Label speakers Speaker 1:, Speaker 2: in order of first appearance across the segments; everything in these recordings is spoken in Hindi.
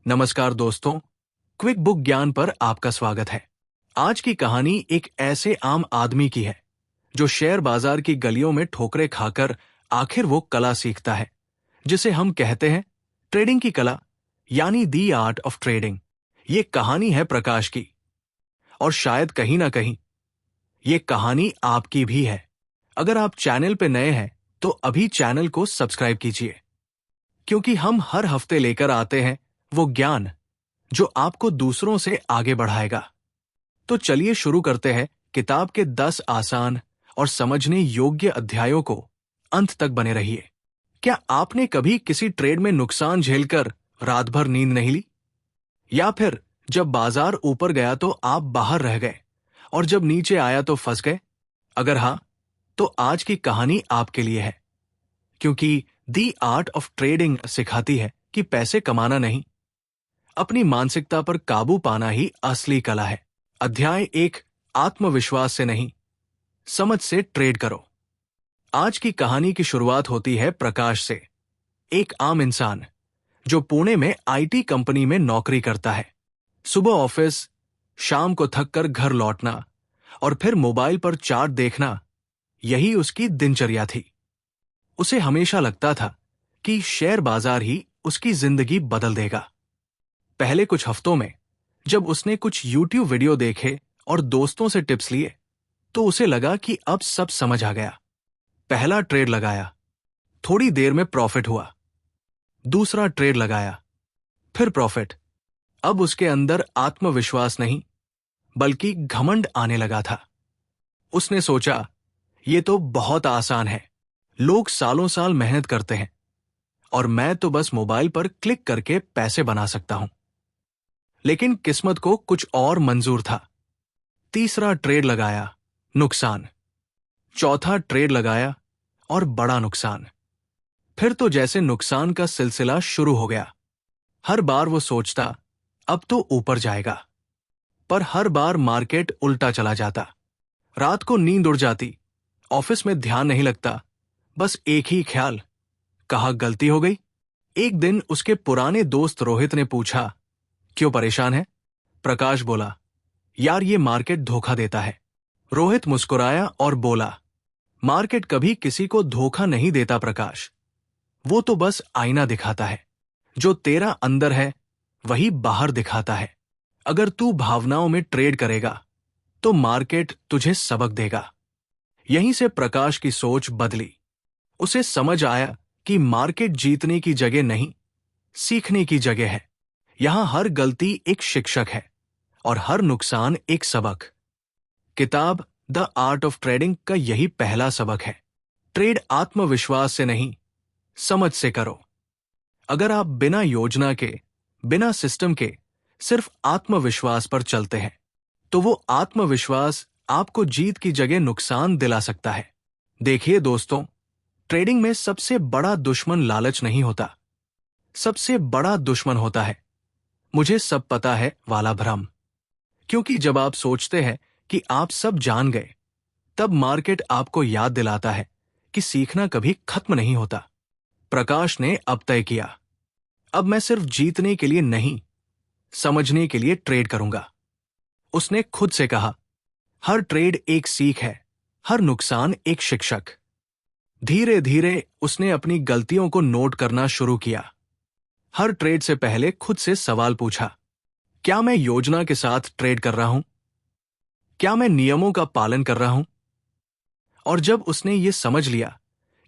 Speaker 1: नमस्कार दोस्तों, क्विक बुक ज्ञान पर आपका स्वागत है। आज की कहानी एक ऐसे आम आदमी की है जो शेयर बाजार की गलियों में ठोकरें खाकर आखिर वो कला सीखता है जिसे हम कहते हैं ट्रेडिंग की कला, यानी दी आर्ट ऑफ ट्रेडिंग। ये कहानी है प्रकाश की, और शायद कहीं ना कहीं ये कहानी आपकी भी है। अगर आप चैनल पे नए हैं तो अभी चैनल को सब्सक्राइब कीजिए, क्योंकि हम हर हफ्ते लेकर आते हैं वो ज्ञान जो आपको दूसरों से आगे बढ़ाएगा। तो चलिए शुरू करते हैं किताब के 10 आसान और समझने योग्य अध्यायों को। अंत तक बने रहिए। क्या आपने कभी किसी ट्रेड में नुकसान झेलकर रात भर नींद नहीं ली? या फिर जब बाजार ऊपर गया तो आप बाहर रह गए और जब नीचे आया तो फंस गए? अगर हाँ, तो आज की कहानी आपके लिए है, क्योंकि दी आर्ट ऑफ ट्रेडिंग सिखाती है कि पैसे कमाना नहीं, अपनी मानसिकता पर काबू पाना ही असली कला है। अध्याय 1, आत्मविश्वास से नहीं, समझ से ट्रेड करो। आज की कहानी की शुरुआत होती है प्रकाश से, एक आम इंसान जो पुणे में आईटी कंपनी में नौकरी करता है। सुबह ऑफिस, शाम को थक कर घर लौटना और फिर मोबाइल पर चार्ट देखना, यही उसकी दिनचर्या थी। उसे हमेशा लगता था कि शेयर बाजार ही उसकी जिंदगी बदल देगा। पहले कुछ हफ्तों में जब उसने कुछ YouTube वीडियो देखे और दोस्तों से टिप्स लिए, तो उसे लगा कि अब सब समझ आ गया। पहला ट्रेड लगाया, थोड़ी देर में प्रॉफिट हुआ। दूसरा ट्रेड लगाया, फिर प्रॉफिट। अब उसके अंदर आत्मविश्वास नहीं बल्कि घमंड आने लगा था। उसने सोचा, ये तो बहुत आसान है, लोग सालों साल मेहनत करते हैं और मैं तो बस मोबाइल पर क्लिक करके पैसे बना सकता हूं। लेकिन किस्मत को कुछ और मंजूर था। तीसरा ट्रेड लगाया, नुकसान। चौथा ट्रेड लगाया और बड़ा नुकसान। फिर तो जैसे नुकसान का सिलसिला शुरू हो गया। हर बार वो सोचता, अब तो ऊपर जाएगा, पर हर बार मार्केट उल्टा चला जाता। रात को नींद उड़ जाती, ऑफिस में ध्यान नहीं लगता, बस एक ही ख्याल, कहाँ गलती हो गई। एक दिन उसके पुराने दोस्त रोहित ने पूछा, क्यों परेशान है? प्रकाश बोला, यार ये मार्केट धोखा देता है। रोहित मुस्कुराया और बोला, मार्केट कभी किसी को धोखा नहीं देता प्रकाश, वो तो बस आईना दिखाता है। जो तेरा अंदर है वही बाहर दिखाता है। अगर तू भावनाओं में ट्रेड करेगा तो मार्केट तुझे सबक देगा। यहीं से प्रकाश की सोच बदली। उसे समझ आया कि मार्केट जीतने की जगह नहीं, सीखने की जगह है। यहां हर गलती एक शिक्षक है और हर नुकसान एक सबक। किताब द आर्ट ऑफ ट्रेडिंग का यही पहला सबक है। ट्रेड आत्मविश्वास से नहीं, समझ से करो। अगर आप बिना योजना के, बिना सिस्टम के सिर्फ आत्मविश्वास पर चलते हैं, तो वो आत्मविश्वास आपको जीत की जगह नुकसान दिला सकता है। देखिए दोस्तों, ट्रेडिंग में सबसे बड़ा दुश्मन लालच नहीं होता। सबसे बड़ा दुश्मन होता है मुझे सब पता है वाला भ्रम। क्योंकि जब आप सोचते हैं कि आप सब जान गए, तब मार्केट आपको याद दिलाता है कि सीखना कभी खत्म नहीं होता। प्रकाश ने अब तय किया, अब मैं सिर्फ जीतने के लिए नहीं, समझने के लिए ट्रेड करूंगा। उसने खुद से कहा, हर ट्रेड एक सीख है, हर नुकसान एक शिक्षक। धीरे धीरे उसने अपनी गलतियों को नोट करना शुरू किया। हर ट्रेड से पहले खुद से सवाल पूछा, क्या मैं योजना के साथ ट्रेड कर रहा हूं? क्या मैं नियमों का पालन कर रहा हूं? और जब उसने ये समझ लिया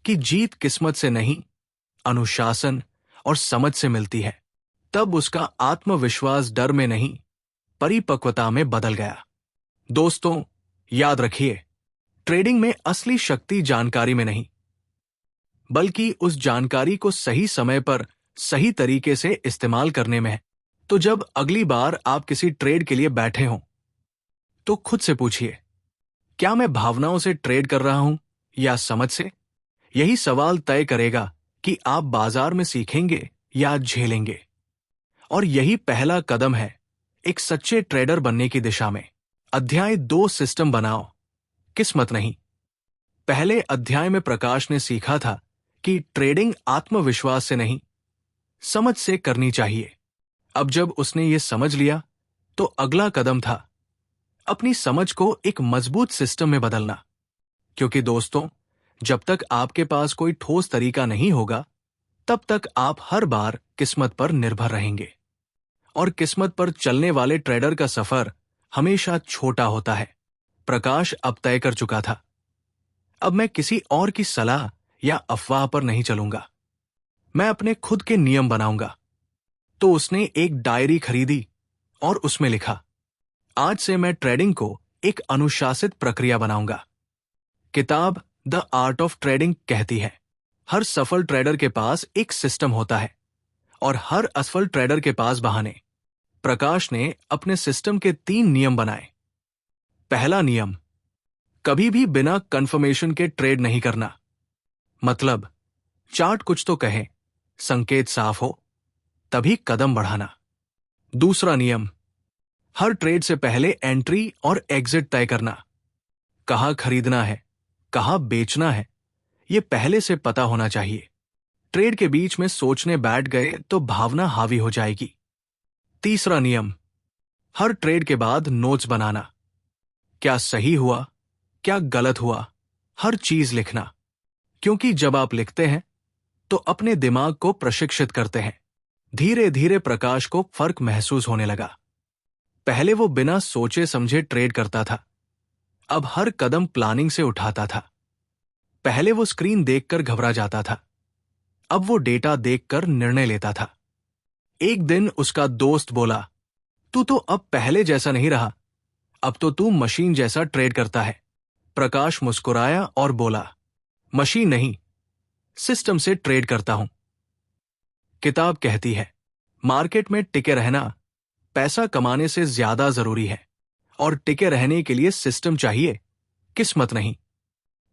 Speaker 1: कि जीत किस्मत से नहीं, अनुशासन और समझ से मिलती है, तब उसका आत्मविश्वास डर में नहीं, परिपक्वता में बदल गया। दोस्तों, याद रखिए, ट्रेडिंग में असली शक्ति जानकारी में नहीं, बल्कि उस जानकारी को सही समय पर सही तरीके से इस्तेमाल करने में है। तो जब अगली बार आप किसी ट्रेड के लिए बैठे हों, तो खुद से पूछिए, क्या मैं भावनाओं से ट्रेड कर रहा हूं या समझ से? यही सवाल तय करेगा कि आप बाजार में सीखेंगे या झेलेंगे। और यही पहला कदम है एक सच्चे ट्रेडर बनने की दिशा में। अध्याय 2, सिस्टम बनाओ, किस्मत नहीं। पहले अध्याय में प्रकाश ने सीखा था कि ट्रेडिंग आत्मविश्वास से नहीं, समझ से करनी चाहिए। अब जब उसने ये समझ लिया तो अगला कदम था अपनी समझ को एक मजबूत सिस्टम में बदलना। क्योंकि दोस्तों, जब तक आपके पास कोई ठोस तरीका नहीं होगा तब तक आप हर बार किस्मत पर निर्भर रहेंगे। और किस्मत पर चलने वाले ट्रेडर का सफर हमेशा छोटा होता है। प्रकाश अब तय कर चुका था, अब मैं किसी और की सलाह या अफवाह पर नहीं चलूंगा, मैं अपने खुद के नियम बनाऊंगा। तो उसने एक डायरी खरीदी और उसमें लिखा, आज से मैं ट्रेडिंग को एक अनुशासित प्रक्रिया बनाऊंगा। किताब द आर्ट ऑफ ट्रेडिंग कहती है, हर सफल ट्रेडर के पास एक सिस्टम होता है और हर असफल ट्रेडर के पास बहाने। प्रकाश ने अपने सिस्टम के 3 नियम बनाए। पहला नियम, कभी भी बिना कंफर्मेशन के ट्रेड नहीं करना। मतलब, चार्ट कुछ तो कहे, संकेत साफ हो, तभी कदम बढ़ाना। दूसरा नियम, हर ट्रेड से पहले एंट्री और एग्जिट तय करना। कहां खरीदना है, कहां बेचना है, यह पहले से पता होना चाहिए। ट्रेड के बीच में सोचने बैठ गए तो भावना हावी हो जाएगी। तीसरा नियम, हर ट्रेड के बाद नोट्स बनाना। क्या सही हुआ, क्या गलत हुआ, हर चीज लिखना। क्योंकि जब आप लिखते हैं तो अपने दिमाग को प्रशिक्षित करते हैं। धीरे धीरे प्रकाश को फर्क महसूस होने लगा। पहले वो बिना सोचे समझे ट्रेड करता था, अब हर कदम प्लानिंग से उठाता था। पहले वो स्क्रीन देखकर घबरा जाता था, अब वो डेटा देखकर निर्णय लेता था। एक दिन उसका दोस्त बोला, तू तो अब पहले जैसा नहीं रहा, अब तो तू मशीन जैसा ट्रेड करता है। प्रकाश मुस्कुराया और बोला, मशीन नहीं, सिस्टम से ट्रेड करता हूं। किताब कहती है, मार्केट में टिके रहना पैसा कमाने से ज्यादा जरूरी है। और टिके रहने के लिए सिस्टम चाहिए, किस्मत नहीं।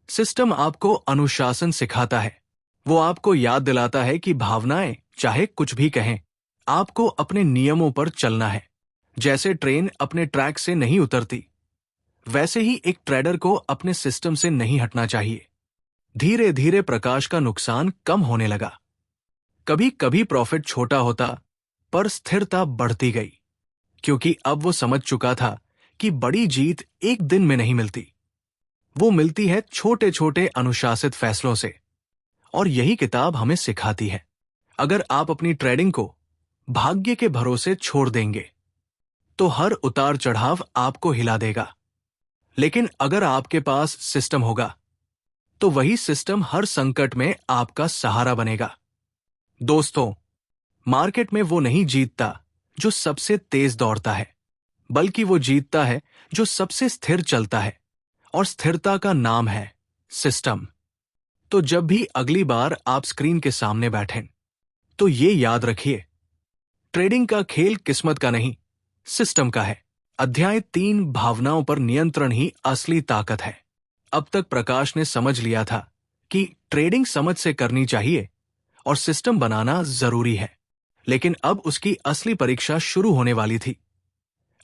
Speaker 1: सिस्टम आपको अनुशासन सिखाता है। वो आपको याद दिलाता है कि भावनाएं चाहे कुछ भी कहें, आपको अपने नियमों पर चलना है। जैसे ट्रेन अपने ट्रैक से नहीं उतरती, वैसे ही एक ट्रेडर को अपने सिस्टम से नहीं हटना चाहिए। धीरे धीरे प्रकाश का नुकसान कम होने लगा। कभी कभी प्रॉफिट छोटा होता, पर स्थिरता बढ़ती गई। क्योंकि अब वो समझ चुका था कि बड़ी जीत एक दिन में नहीं मिलती, वो मिलती है छोटे छोटे अनुशासित फैसलों से। और यही किताब हमें सिखाती है, अगर आप अपनी ट्रेडिंग को भाग्य के भरोसे छोड़ देंगे तो हर उतार चढ़ाव आपको हिला देगा। लेकिन अगर आपके पास सिस्टम होगा तो वही सिस्टम हर संकट में आपका सहारा बनेगा। दोस्तों, मार्केट में वो नहीं जीतता जो सबसे तेज दौड़ता है, बल्कि वो जीतता है जो सबसे स्थिर चलता है। और स्थिरता का नाम है सिस्टम। तो जब भी अगली बार आप स्क्रीन के सामने बैठें तो ये याद रखिए, ट्रेडिंग का खेल किस्मत का नहीं, सिस्टम का है। अध्याय 3, भावनाओं पर नियंत्रण ही असली ताकत है। अब तक प्रकाश ने समझ लिया था कि ट्रेडिंग समझ से करनी चाहिए और सिस्टम बनाना जरूरी है। लेकिन अब उसकी असली परीक्षा शुरू होने वाली थी,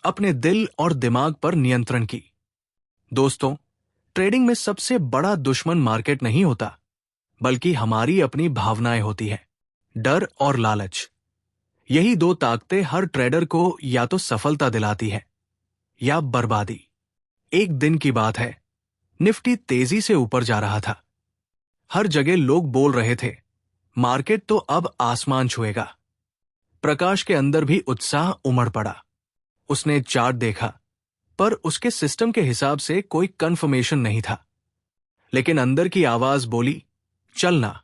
Speaker 1: अपने दिल और दिमाग पर नियंत्रण की। दोस्तों, ट्रेडिंग में सबसे बड़ा दुश्मन मार्केट नहीं होता, बल्कि हमारी अपनी भावनाएं होती हैं, डर और लालच। यही 2 ताकतें हर ट्रेडर को या तो सफलता दिलाती है या बर्बादी। एक दिन की बात है, निफ्टी तेजी से ऊपर जा रहा था। हर जगह लोग बोल रहे थे, मार्केट तो अब आसमान छुएगा। प्रकाश के अंदर भी उत्साह उमड़ पड़ा। उसने चार्ट देखा, पर उसके सिस्टम के हिसाब से कोई कंफर्मेशन नहीं था। लेकिन अंदर की आवाज बोली, चलना,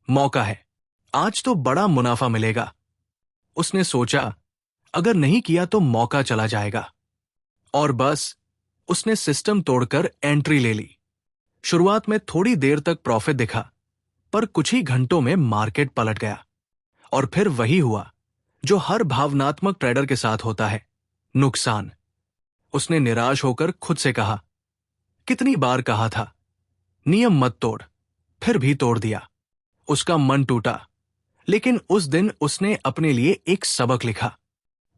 Speaker 1: मौका है, आज तो बड़ा मुनाफा मिलेगा। उसने सोचा, अगर नहीं किया तो मौका चला जाएगा। और बस, उसने सिस्टम तोड़कर एंट्री ले ली। शुरुआत में थोड़ी देर तक प्रॉफिट दिखा, पर कुछ ही घंटों में मार्केट पलट गया। और फिर वही हुआ जो हर भावनात्मक ट्रेडर के साथ होता है, नुकसान। उसने निराश होकर खुद से कहा, कितनी बार कहा था, नियम मत तोड़, फिर भी तोड़ दिया। उसका मन टूटा। लेकिन उस दिन उसने अपने लिए एक सबक लिखा,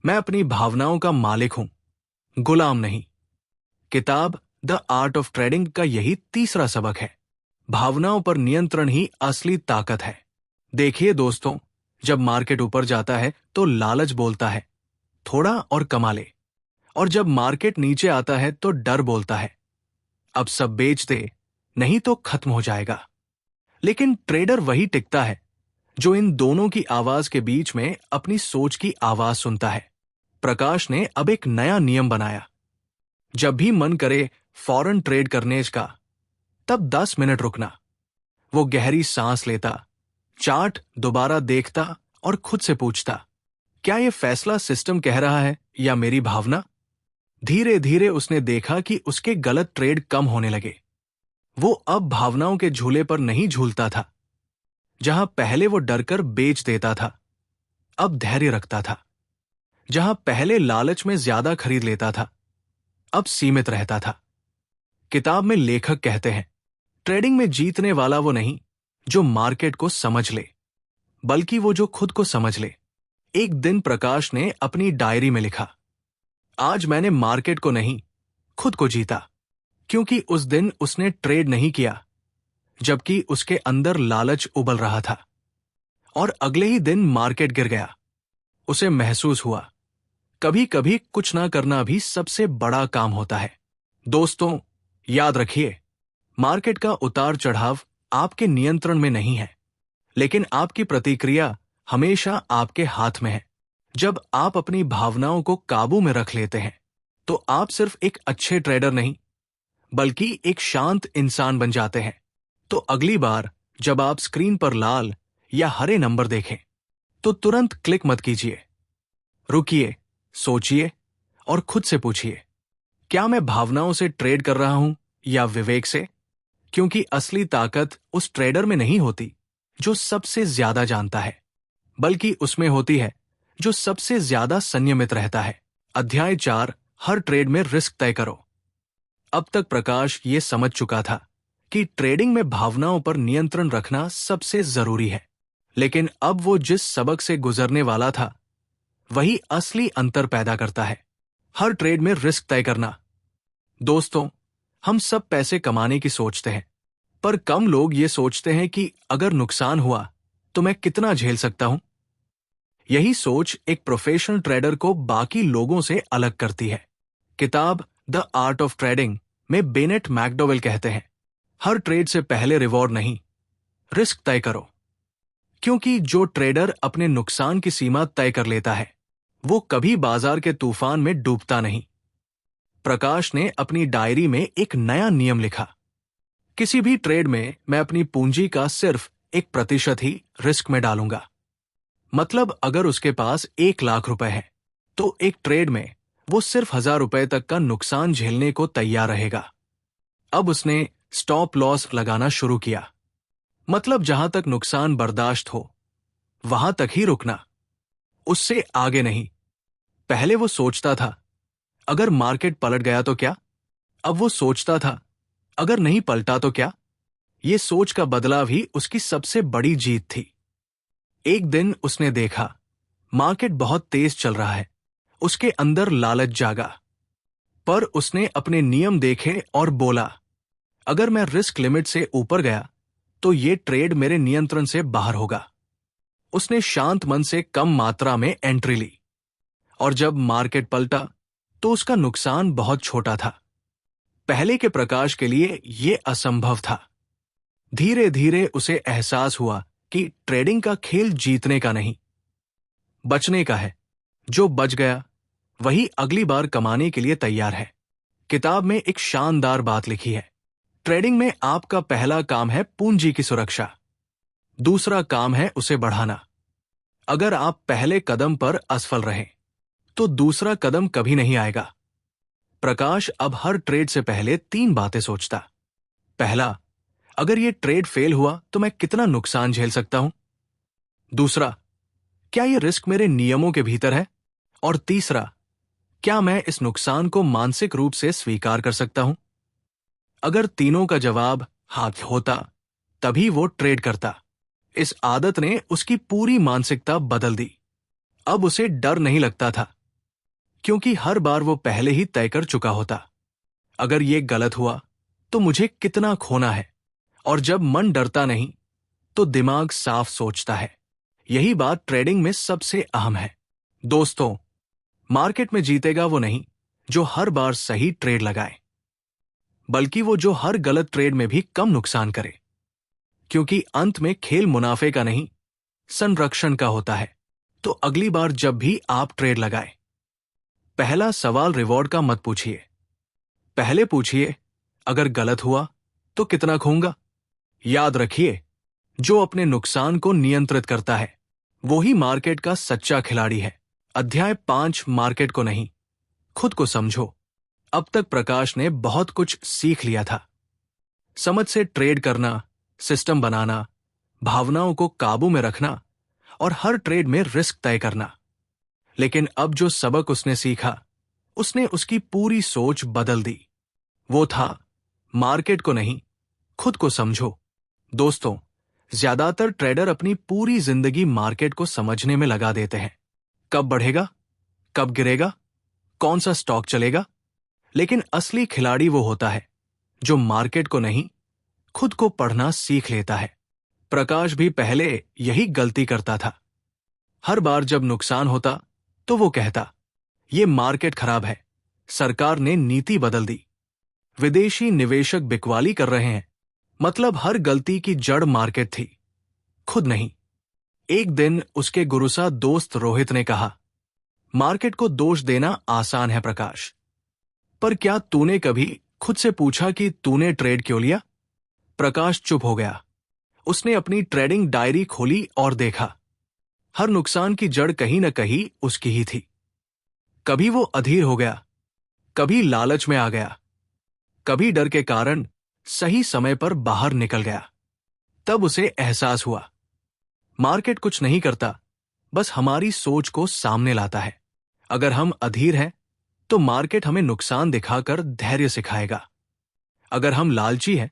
Speaker 1: मैं अपनी भावनाओं का मालिक हूं, गुलाम नहीं। किताब द आर्ट ऑफ ट्रेडिंग का यही तीसरा सबक है, भावनाओं पर नियंत्रण ही असली ताकत है। देखिए दोस्तों, जब मार्केट ऊपर जाता है तो लालच बोलता है थोड़ा और कमा ले, और जब मार्केट नीचे आता है तो डर बोलता है अब सब बेच दे, नहीं तो खत्म हो जाएगा। लेकिन ट्रेडर वही टिकता है जो इन दोनों की आवाज के बीच में अपनी सोच की आवाज सुनता है। प्रकाश ने अब एक नया नियम बनाया। जब भी मन करे फौरन ट्रेड करने का, तब 10 मिनट रुकना। वो गहरी सांस लेता, चार्ट दोबारा देखता और खुद से पूछता, क्या यह फैसला सिस्टम कह रहा है या मेरी भावना? धीरे धीरे उसने देखा कि उसके गलत ट्रेड कम होने लगे। वो अब भावनाओं के झूले पर नहीं झूलता था। जहां पहले वो डरकर बेच देता था, अब धैर्य रखता था। जहां पहले लालच में ज्यादा खरीद लेता था, अब सीमित रहता था। किताब में लेखक कहते हैं, ट्रेडिंग में जीतने वाला वो नहीं जो मार्केट को समझ ले, बल्कि वो जो खुद को समझ ले। एक दिन प्रकाश ने अपनी डायरी में लिखा, आज मैंने मार्केट को नहीं, खुद को जीता। क्योंकि उस दिन उसने ट्रेड नहीं किया, जबकि उसके अंदर लालच उबल रहा था। और अगले ही दिन मार्केट गिर गया। उसे महसूस हुआ, कभी कभी कुछ ना करना भी सबसे बड़ा काम होता है। दोस्तों, याद रखिए, मार्केट का उतार चढ़ाव आपके नियंत्रण में नहीं है, लेकिन आपकी प्रतिक्रिया हमेशा आपके हाथ में है। जब आप अपनी भावनाओं को काबू में रख लेते हैं, तो आप सिर्फ एक अच्छे ट्रेडर नहीं, बल्कि एक शांत इंसान बन जाते हैं। तो अगली बार जब आप स्क्रीन पर लाल या हरे नंबर देखें, तो तुरंत क्लिक मत कीजिए। रुकिए, सोचिए और खुद से पूछिए, क्या मैं भावनाओं से ट्रेड कर रहा हूं या विवेक से? क्योंकि असली ताकत उस ट्रेडर में नहीं होती जो सबसे ज्यादा जानता है, बल्कि उसमें होती है जो सबसे ज्यादा संयमित रहता है। अध्याय 4, हर ट्रेड में रिस्क तय करो। अब तक प्रकाश ये समझ चुका था कि ट्रेडिंग में भावनाओं पर नियंत्रण रखना सबसे जरूरी है। लेकिन अब वो जिस सबक से गुजरने वाला था, वही असली अंतर पैदा करता है। हर ट्रेड में रिस्क तय करना। दोस्तों, हम सब पैसे कमाने की सोचते हैं, पर कम लोग ये सोचते हैं कि अगर नुकसान हुआ तो मैं कितना झेल सकता हूं। यही सोच एक प्रोफेशनल ट्रेडर को बाकी लोगों से अलग करती है। किताब द आर्ट ऑफ ट्रेडिंग में बेनेट मैकडोवेल कहते हैं, हर ट्रेड से पहले रिवॉर्ड नहीं, रिस्क तय करो। क्योंकि जो ट्रेडर अपने नुकसान की सीमा तय कर लेता है, वो कभी बाजार के तूफान में डूबता नहीं। प्रकाश ने अपनी डायरी में एक नया नियम लिखा, किसी भी ट्रेड में मैं अपनी पूंजी का सिर्फ 1% ही रिस्क में डालूंगा। मतलब अगर उसके पास 1 लाख रुपए है, तो एक ट्रेड में वो सिर्फ 1000 रुपए तक का नुकसान झेलने को तैयार रहेगा। अब उसने स्टॉप लॉस लगाना शुरू किया। मतलब जहां तक नुकसान बर्दाश्त हो, वहां तक ही रुकना, उससे आगे नहीं। पहले वो सोचता था, अगर मार्केट पलट गया तो क्या? अब वो सोचता था, अगर नहीं पलटा तो क्या? ये सोच का बदलाव ही उसकी सबसे बड़ी जीत थी। एक दिन उसने देखा, मार्केट बहुत तेज चल रहा है। उसके अंदर लालच जागा, पर उसने अपने नियम देखे और बोला, अगर मैं रिस्क लिमिट से ऊपर गया तो ये ट्रेड मेरे नियंत्रण से बाहर होगा। उसने शांत मन से कम मात्रा में एंट्री ली, और जब मार्केट पलटा तो उसका नुकसान बहुत छोटा था। पहले के प्रकाश के लिए यह असंभव था। धीरे धीरे उसे एहसास हुआ कि ट्रेडिंग का खेल जीतने का नहीं, बचने का है। जो बच गया वही अगली बार कमाने के लिए तैयार है। किताब में एक शानदार बात लिखी है, ट्रेडिंग में आपका पहला काम है पूंजी की सुरक्षा, दूसरा काम है उसे बढ़ाना। अगर आप पहले कदम पर असफल रहे, तो दूसरा कदम कभी नहीं आएगा। प्रकाश अब हर ट्रेड से पहले 3 बातें सोचता। पहला, अगर ये ट्रेड फेल हुआ तो मैं कितना नुकसान झेल सकता हूं? दूसरा, क्या ये रिस्क मेरे नियमों के भीतर है? और तीसरा, क्या मैं इस नुकसान को मानसिक रूप से स्वीकार कर सकता हूं? अगर तीनों का जवाब हाँ होता, तभी वो ट्रेड करता। इस आदत ने उसकी पूरी मानसिकता बदल दी। अब उसे डर नहीं लगता था, क्योंकि हर बार वो पहले ही तय कर चुका होता, अगर ये गलत हुआ तो मुझे कितना खोना है। और जब मन डरता नहीं, तो दिमाग साफ सोचता है। यही बात ट्रेडिंग में सबसे अहम है। दोस्तों, मार्केट में जीतेगा वो नहीं जो हर बार सही ट्रेड लगाए, बल्कि वो जो हर गलत ट्रेड में भी कम नुकसान करे। क्योंकि अंत में खेल मुनाफे का नहीं, संरक्षण का होता है। तो अगली बार जब भी आप ट्रेड लगाए, पहला सवाल रिवॉर्ड का मत पूछिए। पहले पूछिए, अगर गलत हुआ तो कितना खोऊंगा। याद रखिए, जो अपने नुकसान को नियंत्रित करता है वो ही मार्केट का सच्चा खिलाड़ी है। अध्याय 5, मार्केट को नहीं, खुद को समझो। अब तक प्रकाश ने बहुत कुछ सीख लिया था। समझ से ट्रेड करना, सिस्टम बनाना, भावनाओं को काबू में रखना और हर ट्रेड में रिस्क तय करना। लेकिन अब जो सबक उसने सीखा, उसने उसकी पूरी सोच बदल दी। वो था, मार्केट को नहीं, खुद को समझो। दोस्तों, ज्यादातर ट्रेडर अपनी पूरी जिंदगी मार्केट को समझने में लगा देते हैं। कब बढ़ेगा, कब गिरेगा, कौन सा स्टॉक चलेगा। लेकिन असली खिलाड़ी वो होता है जो मार्केट को नहीं, खुद को पढ़ना सीख लेता है। प्रकाश भी पहले यही गलती करता था। हर बार जब नुकसान होता तो वो कहता, ये मार्केट खराब है, सरकार ने नीति बदल दी, विदेशी निवेशक बिकवाली कर रहे हैं। मतलब हर गलती की जड़ मार्केट थी, खुद नहीं। एक दिन उसके गुरुसा दोस्त रोहित ने कहा, मार्केट को दोष देना आसान है प्रकाश, पर क्या तूने कभी खुद से पूछा कि तूने ट्रेड क्यों लिया? प्रकाश चुप हो गया। उसने अपनी ट्रेडिंग डायरी खोली और देखा, हर नुकसान की जड़ कहीं न कहीं उसकी ही थी। कभी वो अधीर हो गया, कभी लालच में आ गया, कभी डर के कारण सही समय पर बाहर निकल गया। तब उसे एहसास हुआ, मार्केट कुछ नहीं करता, बस हमारी सोच को सामने लाता है। अगर हम अधीर हैं तो मार्केट हमें नुकसान दिखाकर धैर्य सिखाएगा। अगर हम लालची हैं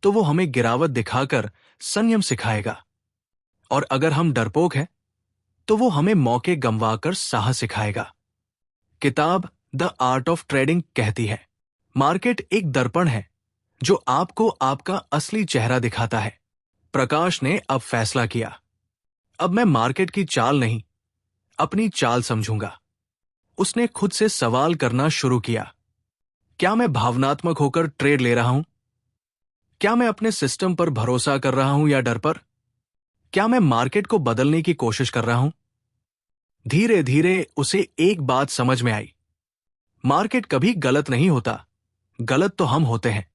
Speaker 1: तो वो हमें गिरावट दिखाकर संयम सिखाएगा। और अगर हम डरपोक हैं तो वो हमें मौके गंवाकर साहस सिखाएगा। किताब द आर्ट ऑफ ट्रेडिंग कहती है, मार्केट एक दर्पण है जो आपको आपका असली चेहरा दिखाता है। प्रकाश ने अब फैसला किया, अब मैं मार्केट की चाल नहीं, अपनी चाल समझूंगा। उसने खुद से सवाल करना शुरू किया, क्या मैं भावनात्मक होकर ट्रेड ले रहा हूं? क्या मैं अपने सिस्टम पर भरोसा कर रहा हूं या डर पर? क्या मैं मार्केट को बदलने की कोशिश कर रहा हूं? धीरे धीरे उसे एक बात समझ में आई, मार्केट कभी गलत नहीं होता, गलत तो हम होते हैं।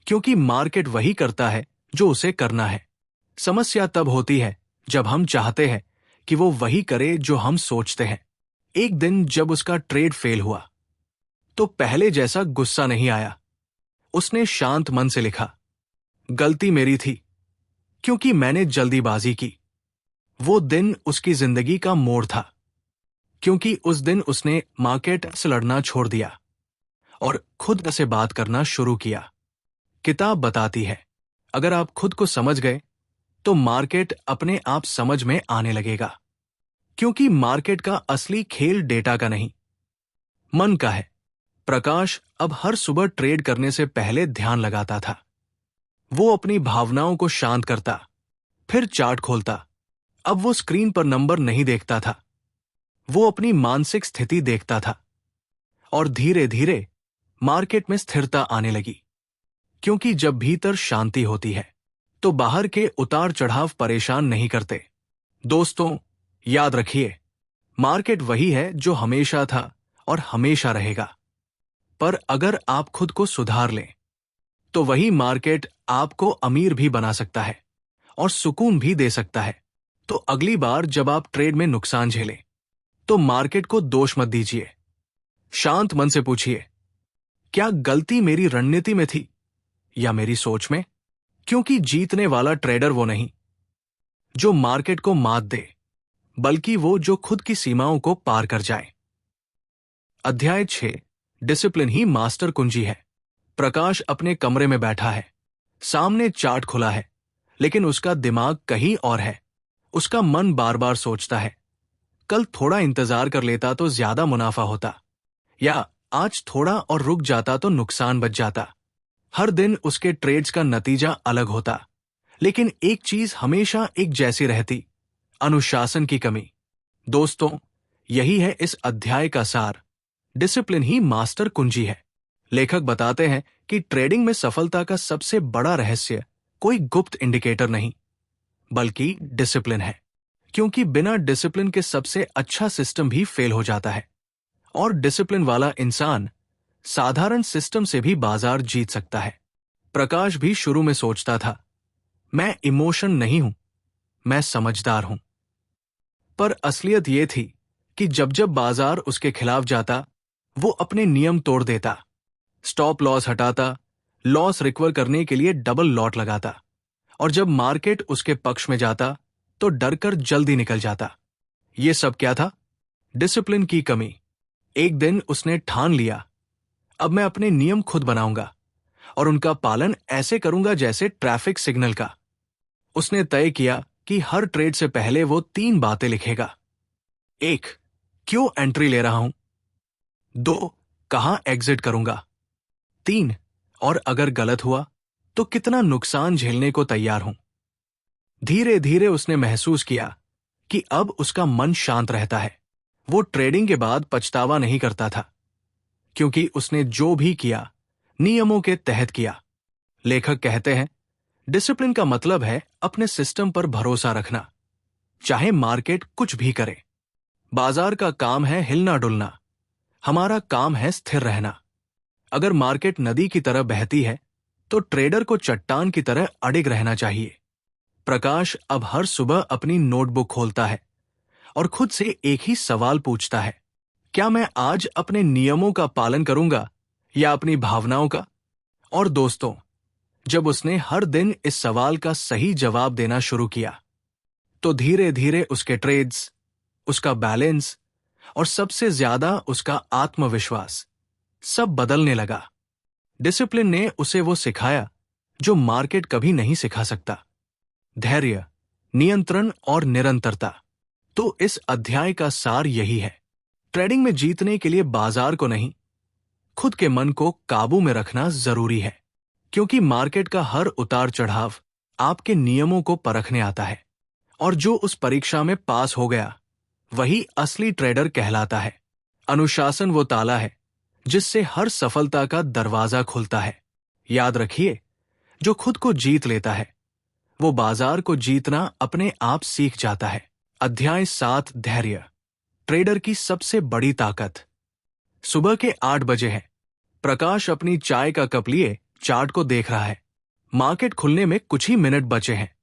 Speaker 1: क्योंकि मार्केट वही करता है जो उसे करना है। समस्या तब होती है जब हम चाहते हैं कि वो वही करे जो हम सोचते हैं। एक दिन जब उसका ट्रेड फेल हुआ तो पहले जैसा गुस्सा नहीं आया। उसने शांत मन से लिखा, गलती मेरी थी क्योंकि मैंने जल्दीबाजी की। वो दिन उसकी जिंदगी का मोड़ था, क्योंकि उस दिन उसने मार्केट से लड़ना छोड़ दिया और खुद से बात करना शुरू किया। किताब बताती है, अगर आप खुद को समझ गए तो मार्केट अपने आप समझ में आने लगेगा। क्योंकि मार्केट का असली खेल डेटा का नहीं, मन का है। प्रकाश अब हर सुबह ट्रेड करने से पहले ध्यान लगाता था। वो अपनी भावनाओं को शांत करता, फिर चार्ट खोलता। अब वो स्क्रीन पर नंबर नहीं देखता था, वो अपनी मानसिक स्थिति देखता था। और धीरे धीरे मार्केट में स्थिरता आने लगी। क्योंकि जब भीतर शांति होती है तो बाहर के उतार चढ़ाव परेशान नहीं करते। दोस्तों, याद रखिए, मार्केट वही है जो हमेशा था और हमेशा रहेगा। पर अगर आप खुद को सुधार लें तो वही मार्केट आपको अमीर भी बना सकता है और सुकून भी दे सकता है। तो अगली बार जब आप ट्रेड में नुकसान झेलें तो मार्केट को दोष मत दीजिए। शांत मन से पूछिए, क्या गलती मेरी रणनीति में थी या मेरी सोच में? क्योंकि जीतने वाला ट्रेडर वो नहीं जो मार्केट को मात दे, बल्कि वो जो खुद की सीमाओं को पार कर जाए। अध्याय 6, डिसिप्लिन ही मास्टर कुंजी है। प्रकाश अपने कमरे में बैठा है, सामने चार्ट खुला है, लेकिन उसका दिमाग कहीं और है। उसका मन बार बार सोचता है, कल थोड़ा इंतजार कर लेता तो ज्यादा मुनाफा होता, या आज थोड़ा और रुक जाता तो नुकसान बच जाता। हर दिन उसके ट्रेड्स का नतीजा अलग होता, लेकिन एक चीज हमेशा एक जैसी रहती, अनुशासन की कमी। दोस्तों, यही है इस अध्याय का सार। डिसिप्लिन ही मास्टर कुंजी है। लेखक बताते हैं कि ट्रेडिंग में सफलता का सबसे बड़ा रहस्य कोई गुप्त इंडिकेटर नहीं, बल्कि डिसिप्लिन है। क्योंकि बिना डिसिप्लिन के सबसे अच्छा सिस्टम भी फेल हो जाता है, और डिसिप्लिन वाला इंसान साधारण सिस्टम से भी बाजार जीत सकता है। प्रकाश भी शुरू में सोचता था, मैं इमोशन नहीं हूं, मैं समझदार हूं। पर असलियत यह थी कि जब जब बाजार उसके खिलाफ जाता, वो अपने नियम तोड़ देता, स्टॉप लॉस हटाता, लॉस रिकवर करने के लिए डबल लॉट लगाता, और जब मार्केट उसके पक्ष में जाता तो डरकर जल्दी निकल जाता। ये सब क्या था? डिसिप्लिन की कमी। एक दिन उसने ठान लिया, अब मैं अपने नियम खुद बनाऊंगा और उनका पालन ऐसे करूंगा जैसे ट्रैफिक सिग्नल का। उसने तय किया कि हर ट्रेड से पहले वो 3 बातें लिखेगा। 1. क्यों एंट्री ले रहा हूं? 2. कहां एग्जिट करूंगा? 3. और अगर गलत हुआ तो कितना नुकसान झेलने को तैयार हूं? धीरे धीरे उसने महसूस किया कि अब उसका मन शांत रहता है। वो ट्रेडिंग के बाद पछतावा नहीं करता था, क्योंकि उसने जो भी किया नियमों के तहत किया। लेखक कहते हैं, डिसिप्लिन का मतलब है अपने सिस्टम पर भरोसा रखना, चाहे मार्केट कुछ भी करे। बाजार का काम है हिलना डुलना, हमारा काम है स्थिर रहना। अगर मार्केट नदी की तरह बहती है तो ट्रेडर को चट्टान की तरह अडिग रहना चाहिए। प्रकाश अब हर सुबह अपनी नोटबुक खोलता है और खुद से एक ही सवाल पूछता है, क्या मैं आज अपने नियमों का पालन करूंगा या अपनी भावनाओं का? और दोस्तों, जब उसने हर दिन इस सवाल का सही जवाब देना शुरू किया, तो धीरे धीरे उसके ट्रेड्स, उसका बैलेंस और सबसे ज्यादा उसका आत्मविश्वास सब बदलने लगा। डिसिप्लिन ने उसे वो सिखाया जो मार्केट कभी नहीं सिखा सकता, धैर्य, नियंत्रण और निरंतरता। तो इस अध्याय का सार यही है, ट्रेडिंग में जीतने के लिए बाजार को नहीं, खुद के मन को काबू में रखना जरूरी है। क्योंकि मार्केट का हर उतार चढ़ाव आपके नियमों को परखने आता है, और जो उस परीक्षा में पास हो गया वही असली ट्रेडर कहलाता है। अनुशासन वो ताला है जिससे हर सफलता का दरवाजा खुलता है। याद रखिए, जो खुद को जीत लेता है वो बाजार को जीतना अपने आप सीख जाता है। अध्याय 7, धैर्य, ट्रेडर की सबसे बड़ी ताकत। सुबह के 8 बजे है। प्रकाश अपनी चाय का कप लिए चार्ट को देख रहा है। मार्केट खुलने में कुछ ही मिनट बचे हैं।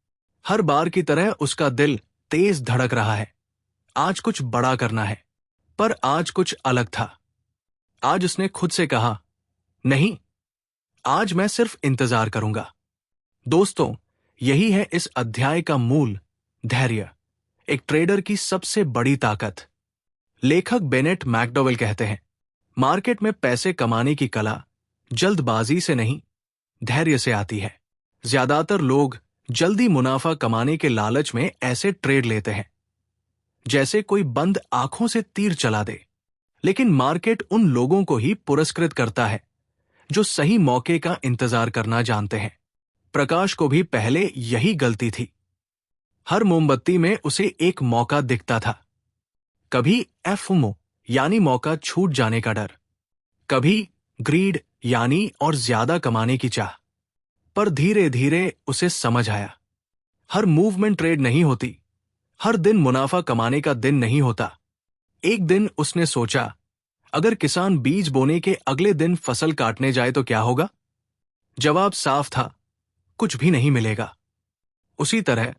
Speaker 1: हर बार की तरह उसका दिल तेज धड़क रहा है। आज कुछ बड़ा करना है, पर आज कुछ अलग था। आज उसने खुद से कहा, नहीं, आज मैं सिर्फ इंतजार करूंगा। दोस्तों, यही है इस अध्याय का मूल, धैर्य, एक ट्रेडर की सबसे बड़ी ताकत। लेखक बेनेट मैकडॉवेल कहते हैं, मार्केट में पैसे कमाने की कला जल्दबाजी से नहीं, धैर्य से आती है। ज्यादातर लोग जल्दी मुनाफा कमाने के लालच में ऐसे ट्रेड लेते हैं जैसे कोई बंद आंखों से तीर चला दे। लेकिन मार्केट उन लोगों को ही पुरस्कृत करता है जो सही मौके का इंतजार करना जानते हैं। प्रकाश को भी पहले यही गलती थी। हर मोमबत्ती में उसे एक मौका दिखता था। कभी एफमो यानी मौका छूट जाने का डर, कभी ग्रीड यानी और ज्यादा कमाने की चाह। पर धीरे धीरे उसे समझ आया, हर मूवमेंट ट्रेड नहीं होती, हर दिन मुनाफा कमाने का दिन नहीं होता। एक दिन उसने सोचा, अगर किसान बीज बोने के अगले दिन फसल काटने जाए तो क्या होगा? जवाब साफ था, कुछ भी नहीं मिलेगा। उसी तरह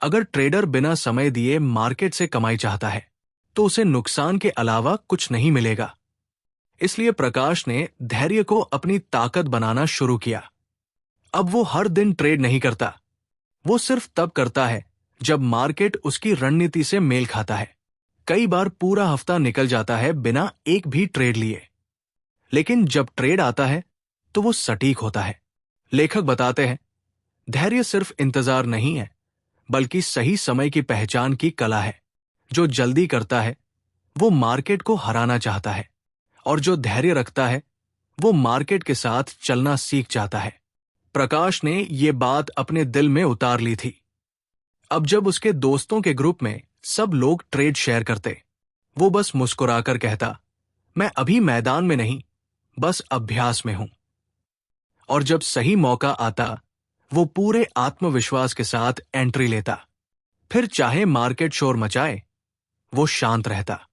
Speaker 1: अगर ट्रेडर बिना समय दिए मार्केट से कमाई चाहता है तो उसे नुकसान के अलावा कुछ नहीं मिलेगा। इसलिए प्रकाश ने धैर्य को अपनी ताकत बनाना शुरू किया। अब वो हर दिन ट्रेड नहीं करता, वो सिर्फ तब करता है जब मार्केट उसकी रणनीति से मेल खाता है। कई बार पूरा हफ्ता निकल जाता है बिना एक भी ट्रेड लिए, लेकिन जब ट्रेड आता है तो वो सटीक होता है। लेखक बताते हैं, धैर्य सिर्फ इंतजार नहीं है, बल्कि सही समय की पहचान की कला है। जो जल्दी करता है वो मार्केट को हराना चाहता है, और जो धैर्य रखता है वो मार्केट के साथ चलना सीख जाता है। प्रकाश ने ये बात अपने दिल में उतार ली थी। अब जब उसके दोस्तों के ग्रुप में सब लोग ट्रेड शेयर करते, वो बस मुस्कुराकर कहता, मैं अभी मैदान में नहीं, बस अभ्यास में हूं। और जब सही मौका आता, वो पूरे आत्मविश्वास के साथ एंट्री लेता। फिर चाहे मार्केट शोर मचाए, वो शांत रहता।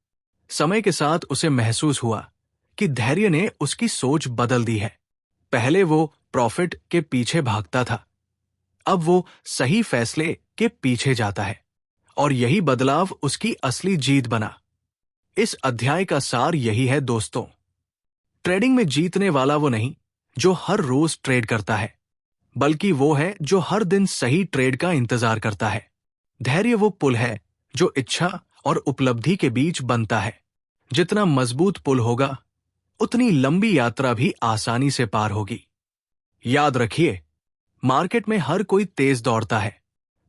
Speaker 1: समय के साथ उसे महसूस हुआ कि धैर्य ने उसकी सोच बदल दी है। पहले वो प्रॉफिट के पीछे भागता था, अब वो सही फैसले के पीछे जाता है, और यही बदलाव उसकी असली जीत बना। इस अध्याय का सार यही है दोस्तों, ट्रेडिंग में जीतने वाला वो नहीं जो हर रोज ट्रेड करता है, बल्कि वो है जो हर दिन सही ट्रेड का इंतजार करता है। धैर्य वो पुल है जो इच्छा और उपलब्धि के बीच बनता है। जितना मजबूत पुल होगा, उतनी लंबी यात्रा भी आसानी से पार होगी। याद रखिए, मार्केट में हर कोई तेज दौड़ता है,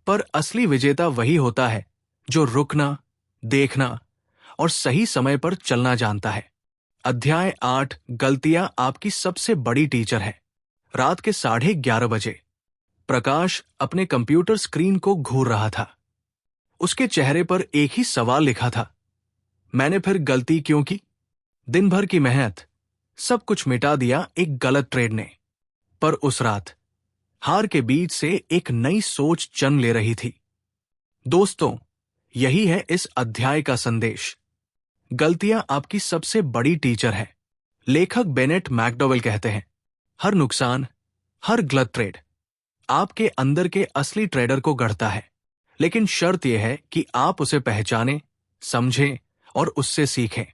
Speaker 1: पर असली विजेता वही होता है जो रुकना, देखना और सही समय पर चलना जानता है। अध्याय 8, गलतियां आपकी सबसे बड़ी टीचर है। रात के 11:30 बजे प्रकाश अपने कंप्यूटर स्क्रीन को घूर रहा था। उसके चेहरे पर एक ही सवाल लिखा था, मैंने फिर गलती क्यों की? दिन भर की मेहनत, सब कुछ मिटा दिया एक गलत ट्रेड ने। पर उस रात हार के बीच से एक नई सोच जन्म ले रही थी। दोस्तों, यही है इस अध्याय का संदेश। गलतियां आपकी सबसे बड़ी टीचर है। लेखक बेनेट मैकडॉवेल कहते हैं, हर नुकसान, हर गलत ट्रेड आपके अंदर के असली ट्रेडर को गढ़ता है। लेकिन शर्त यह है कि आप उसे पहचानें, समझें और उससे सीखें।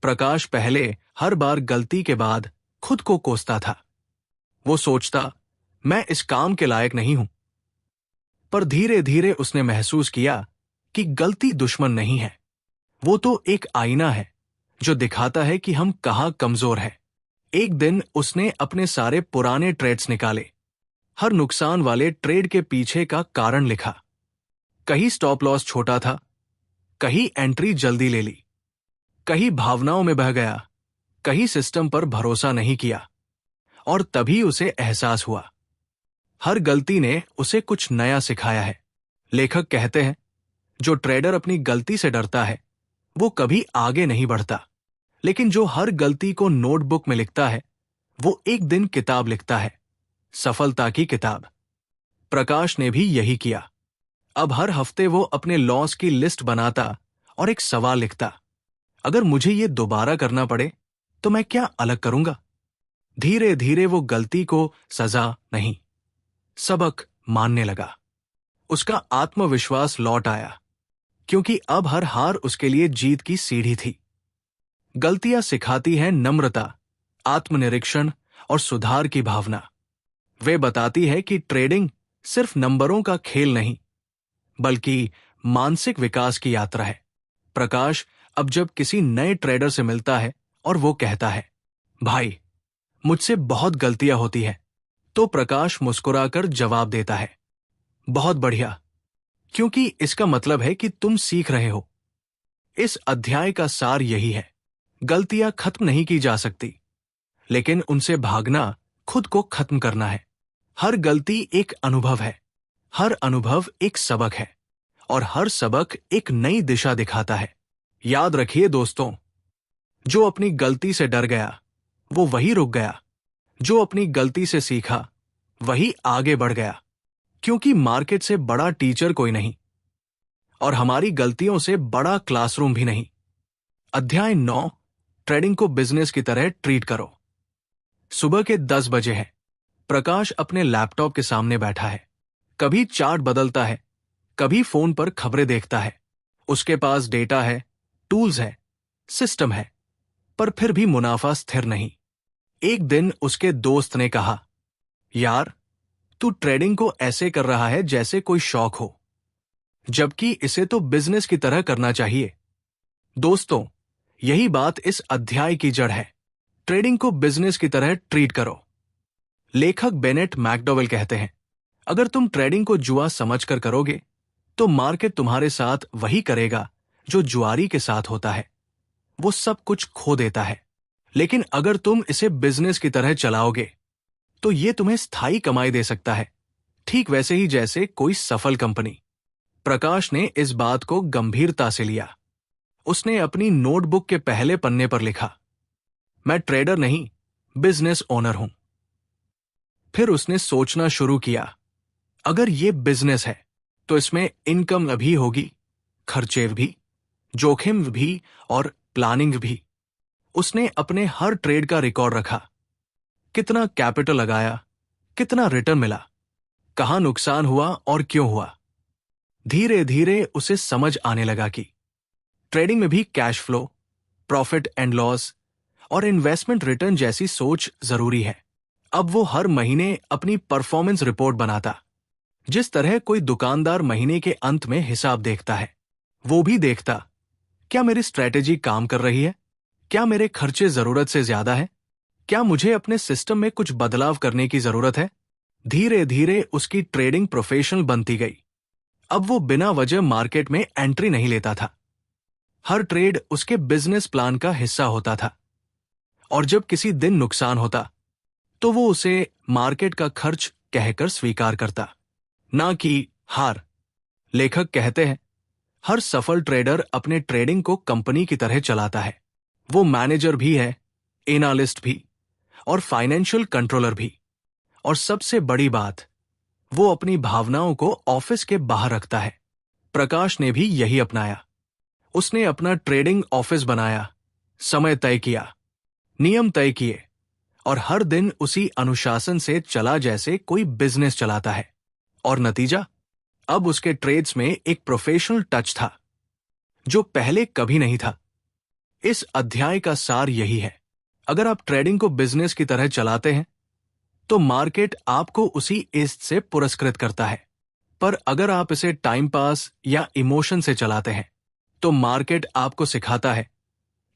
Speaker 1: प्रकाश पहले हर बार गलती के बाद खुद को कोसता था। वो सोचता, मैं इस काम के लायक नहीं हूं। पर धीरे धीरे उसने महसूस किया कि गलती दुश्मन नहीं है, वो तो एक आईना है जो दिखाता है कि हम कहां कमजोर हैं। एक दिन उसने अपने सारे पुराने ट्रेड्स निकाले, हर नुकसान वाले ट्रेड के पीछे का कारण लिखा। कहीं स्टॉप लॉस छोटा था, कहीं एंट्री जल्दी ले ली, कहीं भावनाओं में बह गया, कहीं सिस्टम पर भरोसा नहीं किया। और तभी उसे एहसास हुआ, हर गलती ने उसे कुछ नया सिखाया है। लेखक कहते हैं, जो ट्रेडर अपनी गलती से डरता है, वो कभी आगे नहीं बढ़ता। लेकिन जो हर गलती को नोटबुक में लिखता है, वो एक दिन किताब लिखता है, सफलता की किताब। प्रकाश ने भी यही किया। अब हर हफ्ते वो अपने लॉस की लिस्ट बनाता और एक सवाल लिखता, अगर मुझे ये दोबारा करना पड़े तो मैं क्या अलग करूंगा? धीरे धीरे वो गलती को सजा नहीं, सबक मानने लगा। उसका आत्मविश्वास लौट आया, क्योंकि अब हर हार उसके लिए जीत की सीढ़ी थी। गलतियां सिखाती हैं नम्रता, आत्मनिरीक्षण और सुधार की भावना। वे बताती है कि ट्रेडिंग सिर्फ नंबरों का खेल नहीं, बल्कि मानसिक विकास की यात्रा है। प्रकाश अब जब किसी नए ट्रेडर से मिलता है और वो कहता है, भाई, मुझसे बहुत गलतियां होती है, तो प्रकाश मुस्कुराकर जवाब देता है, बहुत बढ़िया, क्योंकि इसका मतलब है कि तुम सीख रहे हो। इस अध्याय का सार यही है, गलतियां खत्म नहीं की जा सकती, लेकिन उनसे भागना खुद को खत्म करना है। हर गलती एक अनुभव है, हर अनुभव एक सबक है, और हर सबक एक नई दिशा दिखाता है। याद रखिए दोस्तों, जो अपनी गलती से डर गया, वो वही रुक गया। जो अपनी गलती से सीखा, वही आगे बढ़ गया। क्योंकि मार्केट से बड़ा टीचर कोई नहीं, और हमारी गलतियों से बड़ा क्लासरूम भी नहीं। अध्याय 9, ट्रेडिंग को बिजनेस की तरह ट्रीट करो। सुबह के 10 बजे है। प्रकाश अपने लैपटॉप के सामने बैठा है। कभी चार्ट बदलता है, कभी फोन पर खबरें देखता है। उसके पास डेटा है, टूल्स है, सिस्टम है, पर फिर भी मुनाफा स्थिर नहीं। एक दिन उसके दोस्त ने कहा, यार, तू ट्रेडिंग को ऐसे कर रहा है जैसे कोई शौक हो, जबकि इसे तो बिजनेस की तरह करना चाहिए। दोस्तों, यही बात इस अध्याय की जड़ है। ट्रेडिंग को बिजनेस की तरह ट्रीट करो। लेखक बेनेट मैकडॉवेल कहते हैं, अगर तुम ट्रेडिंग को जुआ समझकर करोगे, तो मार्केट तुम्हारे साथ वही करेगा जो जुआरी के साथ होता है, वो सब कुछ खो देता है। लेकिन अगर तुम इसे बिजनेस की तरह चलाओगे, तो ये तुम्हें स्थायी कमाई दे सकता है, ठीक वैसे ही जैसे कोई सफल कंपनी। प्रकाश ने इस बात को गंभीरता से लिया। उसने अपनी नोटबुक के पहले पन्ने पर लिखा, मैं ट्रेडर नहीं, बिजनेस ओनर हूं। फिर उसने सोचना शुरू किया, अगर ये बिजनेस है तो इसमें इनकम भी होगी, खर्चे भी, जोखिम भी और प्लानिंग भी। उसने अपने हर ट्रेड का रिकॉर्ड रखा, कितना कैपिटल लगाया, कितना रिटर्न मिला, कहां नुकसान हुआ और क्यों हुआ। धीरे धीरे उसे समझ आने लगा कि ट्रेडिंग में भी cash flow, profit and loss और इन्वेस्टमेंट रिटर्न जैसी सोच जरूरी है। अब वो हर महीने अपनी परफॉर्मेंस रिपोर्ट बनाता। जिस तरह कोई दुकानदार महीने के अंत में हिसाब देखता है, वो भी देखता, क्या मेरी स्ट्रैटेजी काम कर रही है, क्या मेरे खर्चे जरूरत से ज्यादा है, क्या मुझे अपने सिस्टम में कुछ बदलाव करने की जरूरत है। धीरे धीरे उसकी ट्रेडिंग प्रोफेशनल बनती गई। अब वो बिना वजह मार्केट में एंट्री नहीं लेता था। हर ट्रेड उसके बिजनेस प्लान का हिस्सा होता था, और जब किसी दिन नुकसान होता तो वो उसे मार्केट का खर्च कहकर स्वीकार करता, ना कि हार। लेखक कहते हैं, हर सफल ट्रेडर अपने ट्रेडिंग को कंपनी की तरह चलाता है। वो मैनेजर भी है, एनालिस्ट भी और फाइनेंशियल कंट्रोलर भी। और सबसे बड़ी बात, वो अपनी भावनाओं को ऑफिस के बाहर रखता है। प्रकाश ने भी यही अपनाया। उसने अपना ट्रेडिंग ऑफिस बनाया, समय तय किया, नियम तय किए और हर दिन उसी अनुशासन से चला जैसे कोई बिजनेस चलाता है। और नतीजा, अब उसके ट्रेड्स में एक प्रोफेशनल टच था जो पहले कभी नहीं था। इस अध्याय का सार यही है, अगर आप ट्रेडिंग को बिजनेस की तरह चलाते हैं तो मार्केट आपको उसी इज्जत से पुरस्कृत करता है। पर अगर आप इसे टाइम पास या इमोशन से चलाते हैं तो मार्केट आपको सिखाता है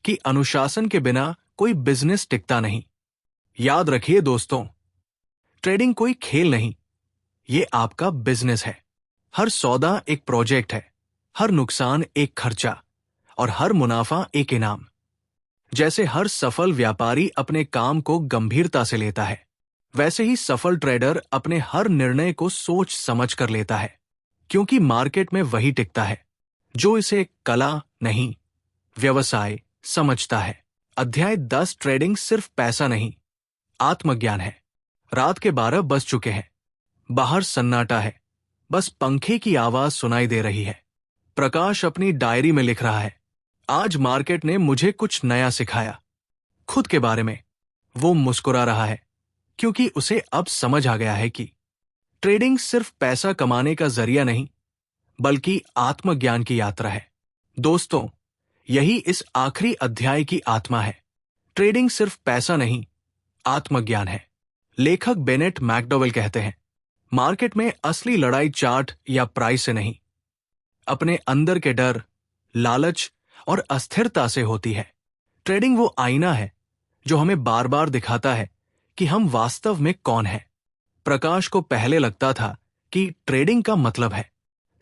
Speaker 1: कि अनुशासन के बिना कोई बिजनेस टिकता नहीं। याद रखिए दोस्तों, ट्रेडिंग कोई खेल नहीं, ये आपका बिजनेस है। हर सौदा एक प्रोजेक्ट है, हर नुकसान एक खर्चा और हर मुनाफा एक इनाम। जैसे हर सफल व्यापारी अपने काम को गंभीरता से लेता है, वैसे ही सफल ट्रेडर अपने हर निर्णय को सोच समझ कर लेता है, क्योंकि मार्केट में वही टिकता है जो इसे कला नहीं, व्यवसाय समझता है। अध्याय 10, ट्रेडिंग सिर्फ पैसा नहीं, आत्मज्ञान है। रात के 12 बज चुके हैं। बाहर सन्नाटा है, बस पंखे की आवाज सुनाई दे रही है। प्रकाश अपनी डायरी में लिख रहा है, आज मार्केट ने मुझे कुछ नया सिखाया। खुद के बारे में वो मुस्कुरा रहा है, क्योंकि उसे अब समझ आ गया है कि ट्रेडिंग सिर्फ पैसा कमाने का जरिया नहीं, बल्कि आत्मज्ञान की यात्रा है। दोस्तों, यही इस आखिरी अध्याय की आत्मा है। ट्रेडिंग सिर्फ पैसा नहीं, आत्मज्ञान है। लेखक बेनेट मैकडॉवेल कहते हैं, मार्केट में असली लड़ाई चार्ट या प्राइस से नहीं, अपने अंदर के डर, लालच और अस्थिरता से होती है। ट्रेडिंग वो आईना है जो हमें बार बार दिखाता है कि हम वास्तव में कौन हैं। प्रकाश को पहले लगता था कि ट्रेडिंग का मतलब है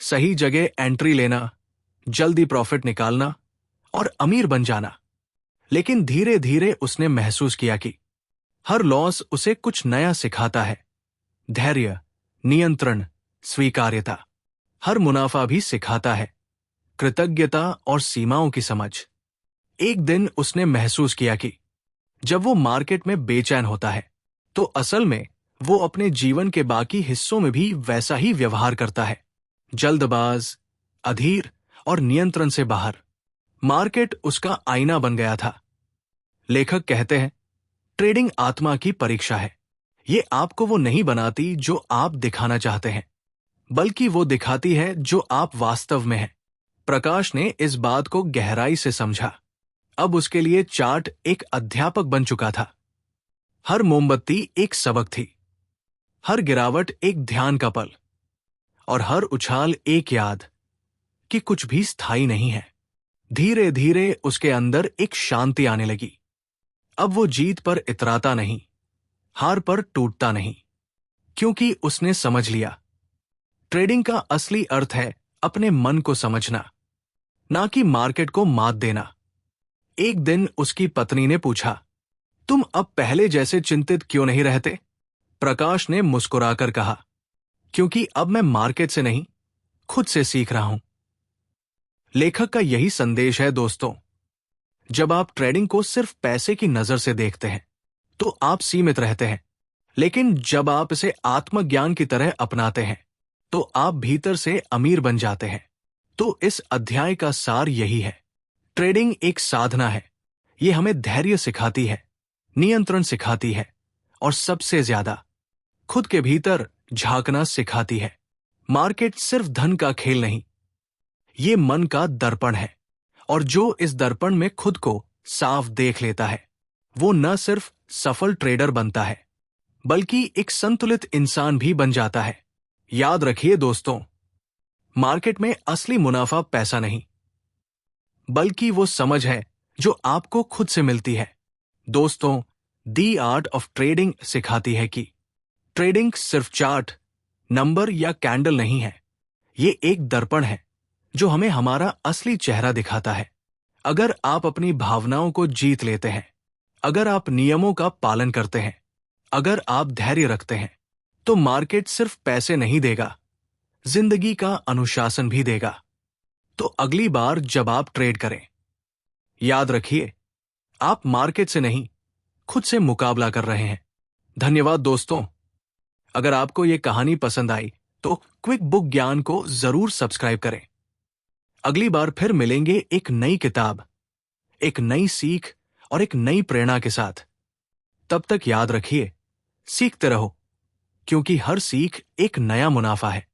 Speaker 1: सही जगह एंट्री लेना, जल्दी प्रॉफिट निकालना और अमीर बन जाना। लेकिन धीरे धीरे उसने महसूस किया कि हर लॉस उसे कुछ नया सिखाता है, धैर्य, नियंत्रण, स्वीकार्यता। हर मुनाफा भी सिखाता है कृतज्ञता और सीमाओं की समझ। एक दिन उसने महसूस किया कि जब वो मार्केट में बेचैन होता है तो असल में वो अपने जीवन के बाकी हिस्सों में भी वैसा ही व्यवहार करता है, जल्दबाज, अधीर और नियंत्रण से बाहर। मार्केट उसका आईना बन गया था। लेखक कहते हैं, ट्रेडिंग आत्मा की परीक्षा है। ये आपको वो नहीं बनाती जो आप दिखाना चाहते हैं, बल्कि वो दिखाती है जो आप वास्तव में हैं। प्रकाश ने इस बात को गहराई से समझा। अब उसके लिए चार्ट एक अध्यापक बन चुका था। हर मोमबत्ती एक सबक थी, हर गिरावट एक ध्यान का पल और हर उछाल एक याद कि कुछ भी स्थायी नहीं है। धीरे धीरे उसके अंदर एक शांति आने लगी। अब वो जीत पर इतराता नहीं, हार पर टूटता नहीं, क्योंकि उसने समझ लिया ट्रेडिंग का असली अर्थ है अपने मन को समझना, ना कि मार्केट को मात देना। एक दिन उसकी पत्नी ने पूछा, तुम अब पहले जैसे चिंतित क्यों नहीं रहते? प्रकाश ने मुस्कुराकर कहा, क्योंकि अब मैं मार्केट से नहीं, खुद से सीख रहा हूं। लेखक का यही संदेश है दोस्तों। जब आप ट्रेडिंग को सिर्फ पैसे की नजर से देखते हैं तो आप सीमित रहते हैं, लेकिन जब आप इसे आत्मज्ञान की तरह अपनाते हैं तो आप भीतर से अमीर बन जाते हैं। तो इस अध्याय का सार यही है, ट्रेडिंग एक साधना है। यह हमें धैर्य सिखाती है, नियंत्रण सिखाती है और सबसे ज्यादा खुद के भीतर झांकना सिखाती है। मार्केट सिर्फ धन का खेल नहीं, ये मन का दर्पण है। और जो इस दर्पण में खुद को साफ देख लेता है वो न सिर्फ सफल ट्रेडर बनता है बल्कि एक संतुलित इंसान भी बन जाता है। याद रखिए दोस्तों, मार्केट में असली मुनाफा पैसा नहीं बल्कि वो समझ है जो आपको खुद से मिलती है। दोस्तों, दी आर्ट ऑफ ट्रेडिंग सिखाती है कि ट्रेडिंग सिर्फ चार्ट, नंबर या कैंडल नहीं है। ये एक दर्पण है जो हमें हमारा असली चेहरा दिखाता है। अगर आप अपनी भावनाओं को जीत लेते हैं, अगर आप नियमों का पालन करते हैं, अगर आप धैर्य रखते हैं, तो मार्केट सिर्फ पैसे नहीं देगा, जिंदगी का अनुशासन भी देगा। तो अगली बार जब आप ट्रेड करें, याद रखिए, आप मार्केट से नहीं, खुद से मुकाबला कर रहे हैं। धन्यवाद दोस्तों। अगर आपको यह कहानी पसंद आई तो क्विक बुक ज्ञान को जरूर सब्सक्राइब करें। अगली बार फिर मिलेंगे एक नई किताब, एक नई सीख और एक नई प्रेरणा के साथ। तब तक याद रखिए, सीखते रहो, क्योंकि हर सीख एक नया मुनाफा है।